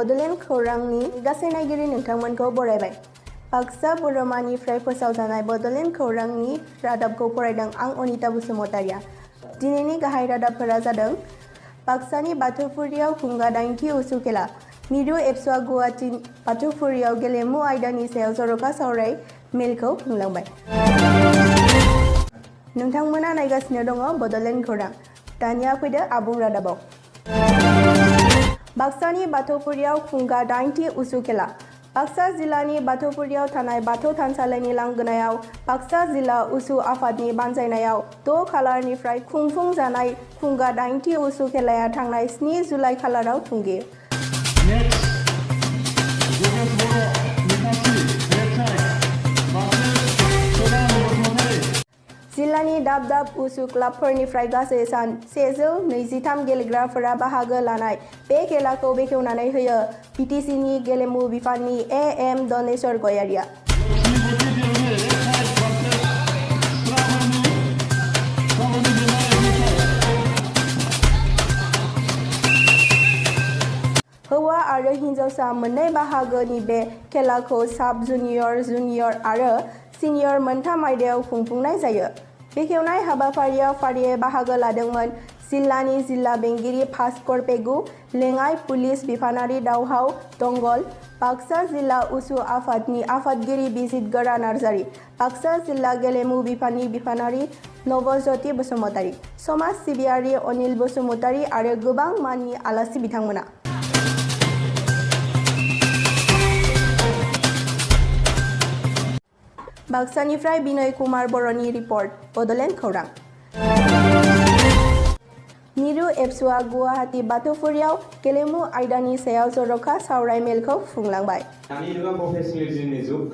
बड'लेण्ड खौरांनि गासै नायगिरि नोंथांमोनखौ बरायबाय। बाक्सा बरमानिफ्राय फोसावजानाय बड'लेण्ड खौरांनि रादाबखौ फरायदों आं अनिता बसुमतारिया। दिनैनि गाहाय रादाबफोरा जादों बाक्सानि बाथौफुरियाव खुंगा 8थि उसु खेला। मिरु एबसुआ गुवाहाटी बाथौफुरियाव गेलेमु आयदानि सायाव जर'खा सावराय मेलखौ खुंलांबाय। नोंथांमोना नायगासिनो दङ बड'लेण्ड खौरां। दानिया फैदो आबुं रादाबाव। बाक्सानि बाथौफुरियाव खुंगा 8थि उसु खेला। बाक्सा जिल्लानि बाथौफुरियाव थानाय बाथौ थानसालिनि लांगोनायाव बाक्सा जिल्ला उसु आफादनि बानजायनायाव 6 खालारनिफ्राय खुंफुंजानाय खुंगा 8थि उसु खेलाया थांनाय 7 जुलाइ खालाराव थुंगेयो। जिल्लानि दाब दाब उसु क्लाबफोरनिफ्राय गासै सान 123 गेलेग्राफोरा बाहागो लानाय बे खेलाखौ बेखेवनानै होयो बिटिसिनि गेलेमु बिफाननि एएम दनेश्वर गयारिया। हौवा आरो हिन्जावसा मोननै बाहागोनि बे खेलाखौ साब जुनियर, जुनियर आरो सिनियर मोनथाम आयदायाव खुंफुंनाय जायो। बेखेवनाय हाबाफारियाव फारियै बाहागो लादोंमोन जिल्लानि जिल्ला बेंगिरि भास्कर पेगु, लेङाइ पुलिस बिफानारि दावहाव दंगल, बाक्सा जिल्ला उसु आफादनि आफादगिरि बिजित गोरा नार्जारि, बाक्सा जिल्ला गेलेमु बिफाननि बिफानारि नबज्योति बसुमतारि, समाज सिबियारि अनिल बसुमतारि आरो गोबां माननि आलासि बिथांमोना। बाक्सानिफ्राय बिनय कुमार बर'नि रिपर्ट बड'लेण्ड खौरां। मिरु एबसुआ गुवाहाटी बाथौफुरियाव गेलेमु आयदानि सायाव जर'खा सावराय मेलखौ खुंलांबाय। दानि जुगा प्रफेसनेलिज्मनि जुग,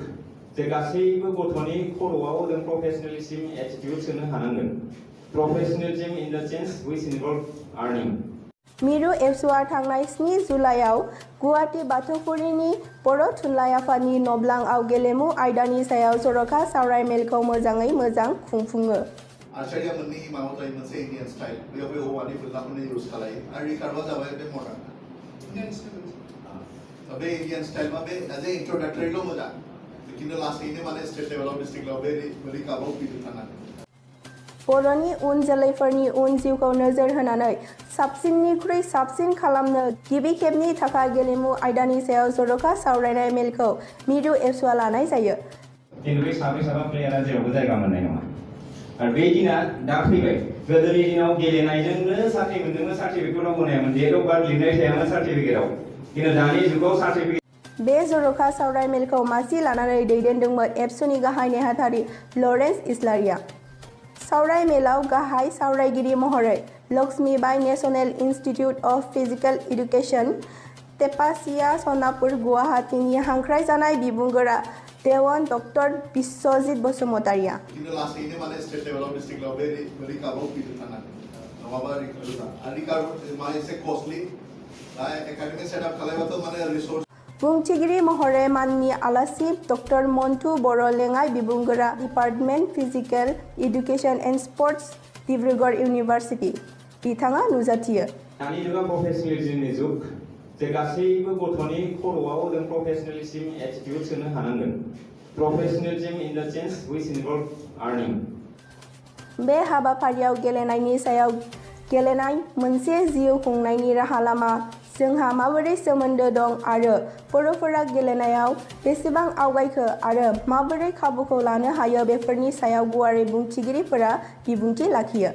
जे गासैबो गथ'नि खर'आव जों प्रफेसनेलिज्म एटिट्युड सोनो हानांगोन। प्रफेसनेलिज्म in the sense which involve earning. मिरु एबसुआ थांनाय 7 जुलाइआव गुवाहाटी बाथौफुरिनि बर' थुनलाइ आफादनि नब्लांआव गेलेमु आयदानि सायाव जर'खा सावराय मेलखौ मोजाङै मोजां खुंफुङो। आर्चारिया मोननै माबा जायो, मोनसे इन्डियान स्टाइल, बेयाव हौवानि फोरलाखौनो इउज खालायो आरो रिकार्डआ जाबाय बे मडार्न इन्डियान स्टाइल। बे इन्डियान स्टाइल बे एज ए इन्ट्रोडक्टरिल' मोजां, खिन्थु लासैनो माने स्टेट लेभेलाव डिस्ट्रिक्ट लेभेलाव बे रिकार्डआव फैबाय थानांगोन। बर'नि उन जोलैफोरनि उन जिउखौ नोजोर होनानै साबसिननिख्रुइ साबसिन खालामनो गिबि खेबनि थाखाय गेलेमु आयदानि सायाव जर'खा सावरायनाय मेलखौ मिरु एबसुआ लानाय जायो। खिन्थु बे साब्रै प्लेयारा जेरावबो जायगा मोननाय नङा आरो बे दिना दा फैबाय। गोदोनि दिनाव गेलेनायजोंनो साख्रि मोनदोंमोन, सार्टिफिकेटआव गनायामोन, डेट अफ बार्थ लिरनाय थायामोन सार्टिफिकेटआव। खिन्थु दानि जुगाव सार्टिफिकेट। बे जर'खा सावराय मेलखौ मासि लानानै दैदेनदोंमोन एबसुनि गाहाय नेहाथारि लरेन्स इस्लारिया। सावराय मेलाव गाहाय सावरायगिरि महरै Lakshmibai national institute of physical education, तेपासिया सनापुर गुवाहाटीनि हांख्रायजानाय बिबुंगोरा देवन डक्टर बिश्वजित बसुमतारिया। खिन्थु लासैनो माने स्टेट लेभेलाव डिस्ट्रिक्ट लेभेलाव बे रिकार्डआव फैबाय थानांगोन, नङाबा रिकार्ड माने एसे कस्टलि, दा एकाडेमिक सेटआप खालामबाथ' माने रिसोर्स। बुंथिगिरि महरै माननि आलासि डक्टर मन्टु बर' लेङाइ बिबुंगोरा department physical education and sports Dibrugarh university, बिथाङा नुजाथियो। दानि जुगा प्रफेसनेलिज्मनि जुग, जे गासैबो गथ'नि खर'आव जों प्रफेसनेलिज्म एटिट्युड सोनो हानांगोन। प्रफेसनेलिज्म in the sense which involve earning. बे हाबाफारियाव गेलेनायनि सायाव गेलेनाय मोनसे जिउ खुंनायनि राहा लामा, जोंहा माबोरै सोमोन्दो दं आरो बर'फोरा गेलेनायाव बेसेबां आवगायखो आरो माबोरै खाबुखौ लानो हायो बेफोरनि सायाव गुवारै बुंथिगिरिफोरा बिबुंथि लाखियो।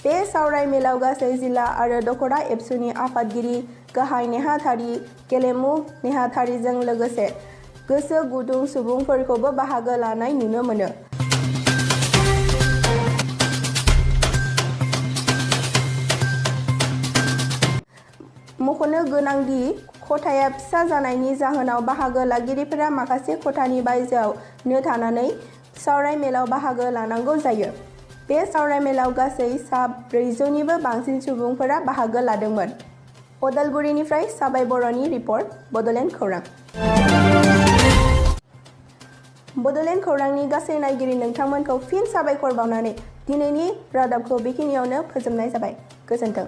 बे सावराय मेलाव गासै जिल्ला आरो दख'रा एबसुनि आफादगिरि, गाहाय नेहाथारि, गेलेमु नेहाथारिजों लोगोसे गोसो गुदुं सुबुंफोरखौबो बाहागो लानाय नुनो मोनो। मख'नो गोनांदि खथाया फिसा जानायनि जाहोनाव बाहागो लागिरिफोरा माखासे खथानि बायजोआव नो थानानै सावराय मेलाव बाहागो लानांगौ जायो। बे सावराय मेलाव गासै सा 400निबो बांसिन सुबुंफोरा बाहागो लादोंमोन। उदालगुरिनिफ्राय साबाय बर'नि रिपर्ट बड'लेण्ड खौरां। बड'लेण्ड खौरांनि गासै नायगिरि नोंथांमोनखौ फिन साबायखर बावनानै दिनैनि रादाबखौ बेखिनियावनो फोजोबनाय जाबाय। गोजोन्थों।